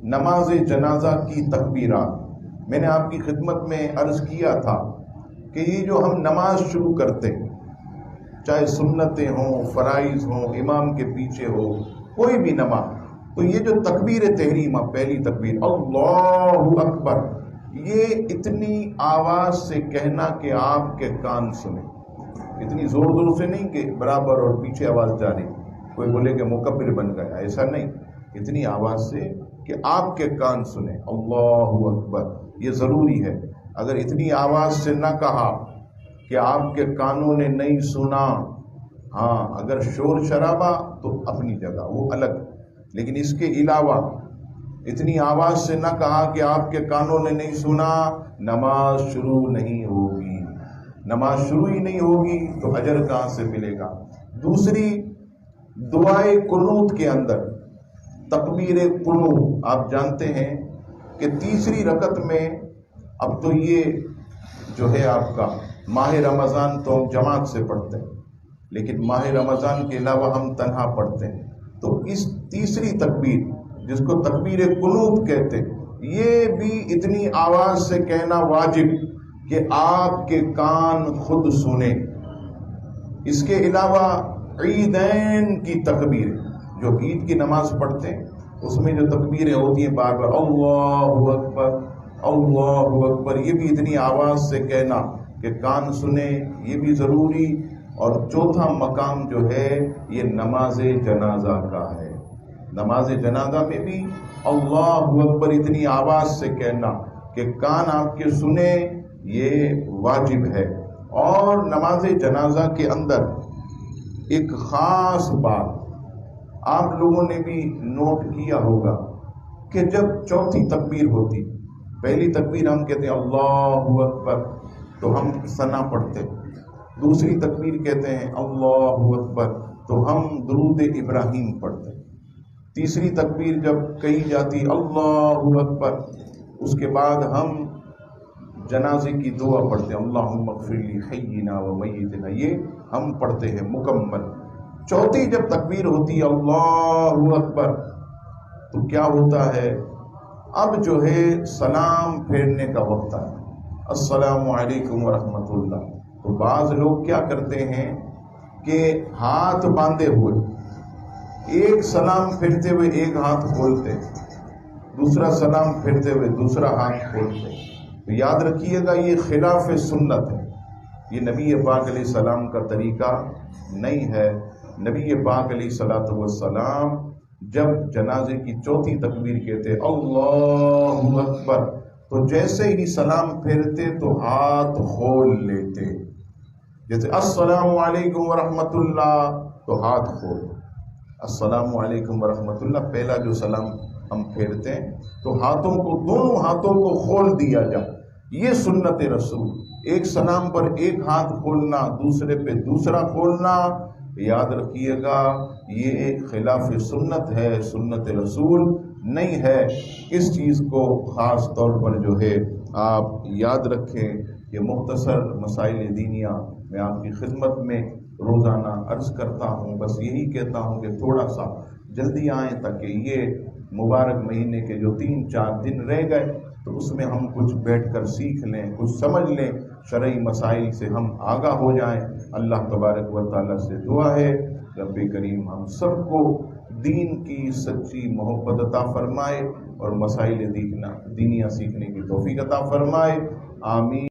نماز جنازہ کی تکبیرات، میں نے آپ کی خدمت میں عرض کیا تھا کہ یہ جو ہم نماز شروع کرتے ہیں، چاہے سنتیں ہوں، فرائض ہوں، امام کے پیچھے ہو، کوئی بھی نماز، تو یہ جو تکبیر تحریمہ، پہلی تکبیر اللہ اکبر، یہ اتنی آواز سے کہنا کہ آپ کے کان سنیں، اتنی زور زور سے نہیں کہ برابر اور پیچھے آواز جا رہی، کوئی بولے کہ مکبر بن گیا، ایسا نہیں، اتنی آواز سے کہ آپ کے کان سنیں اللہ اکبر، یہ ضروری ہے۔ اگر اتنی آواز سے نہ کہا کہ آپ کے کانوں نے نہیں سنا، ہاں اگر شور شرابہ تو اپنی جگہ وہ الگ، لیکن اس کے علاوہ اتنی آواز سے نہ کہا کہ آپ کے کانوں نے نہیں سنا، نماز شروع نہیں ہوگی، نماز شروع ہی نہیں ہوگی تو اجر کہاں سے ملے گا۔ دوسری، دعائے قنوت کے اندر تکبیر قنوت، آپ جانتے ہیں کہ تیسری رکعت میں، اب تو یہ جو ہے آپ کا ماہ رمضان تو ہم جماعت سے پڑھتے ہیں، لیکن ماہ رمضان کے علاوہ ہم تنہا پڑھتے ہیں، تو اس تیسری تکبیر جس کو تکبیر قنوت کہتے ہیں، یہ بھی اتنی آواز سے کہنا واجب کہ آپ کے کان خود سنیں۔ اس کے علاوہ عیدین کی تکبیر، جو عید کی نماز پڑھتے ہیں اس میں جو تکبیریں ہوتی ہیں بار بار اللہ اکبر اللہ اکبر، یہ بھی اتنی آواز سے کہنا کہ کان سنیں، یہ بھی ضروری۔ اور چوتھا مقام جو ہے یہ نماز جنازہ کا ہے، نماز جنازہ میں بھی اللہ اکبر اتنی آواز سے کہنا کہ کان آپ کے سنیں، یہ واجب ہے۔ اور نماز جنازہ کے اندر ایک خاص بات آپ لوگوں نے بھی نوٹ کیا ہوگا کہ جب چوتھی تکبیر ہوتی، پہلی تکبیر ہم کہتے ہیں اللہ اکبر تو ہم ثنا پڑھتے، دوسری تکبیر کہتے ہیں اللہ اکبر تو ہم درود ابراہیم پڑھتے، تیسری تکبیر جب کہی جاتی اللہ اکبر اس کے بعد ہم جنازے کی دعا پڑھتے ہیں اللہم اغفر لی حینا و میتنا، یہ ہم پڑھتے ہیں مکمل۔ چوتھی جب تکبیر ہوتی اللہ اکبر تو کیا ہوتا ہے، اب جو ہے سلام پھیرنے کا وقت ہے، السلام علیکم ورحمۃ اللہ۔ تو بعض لوگ کیا کرتے ہیں کہ ہاتھ باندھے ہوئے ایک سلام پھیرتے ہوئے ایک ہاتھ کھولتے، دوسرا سلام پھیرتے ہوئے دوسرا ہاتھ کھولتے، تو یاد رکھیے گا یہ خلاف سنت ہے، یہ نبی پاک علیہ السلام کا طریقہ نہیں ہے۔ نبی پاک علیہ الصلوۃ والسلام جب جنازے کی چوتھی تکبیر کہتے اللہ اکبر تو جیسے ہی سلام پھیرتے تو ہاتھ کھول لیتے، جیسے السلام علیکم ورحمۃ اللہ تو ہاتھ کھول، السلام علیکم ورحمۃ اللہ پہلا جو سلام ہم پھیرتے ہیں تو ہاتھوں کو، دونوں ہاتھوں کو کھول دیا جائے، یہ سنت رسول، ایک سلام پر ایک ہاتھ کھولنا، دوسرے پہ دوسرا کھولنا، یاد رکھیے گا یہ خلاف سنت ہے، سنت رسول نہیں ہے۔ اس چیز کو خاص طور پر جو ہے آپ یاد رکھیں۔ یہ مختصر مسائل دینیہ میں آپ کی خدمت میں روزانہ عرض کرتا ہوں، بس یہی کہتا ہوں کہ تھوڑا سا جلدی آئیں تاکہ یہ مبارک مہینے کے جو 3-4 دن رہ گئے تو اس میں ہم کچھ بیٹھ کر سیکھ لیں، کچھ سمجھ لیں، شرعی مسائل سے ہم آگاہ ہو جائیں۔ اللہ تبارک و تعالیٰ سے دعا ہے رب کریم ہم سب کو دین کی سچی محبت عطا فرمائے اور مسائل دینیہ سیکھنے کی توفیق عطا فرمائے، آمین۔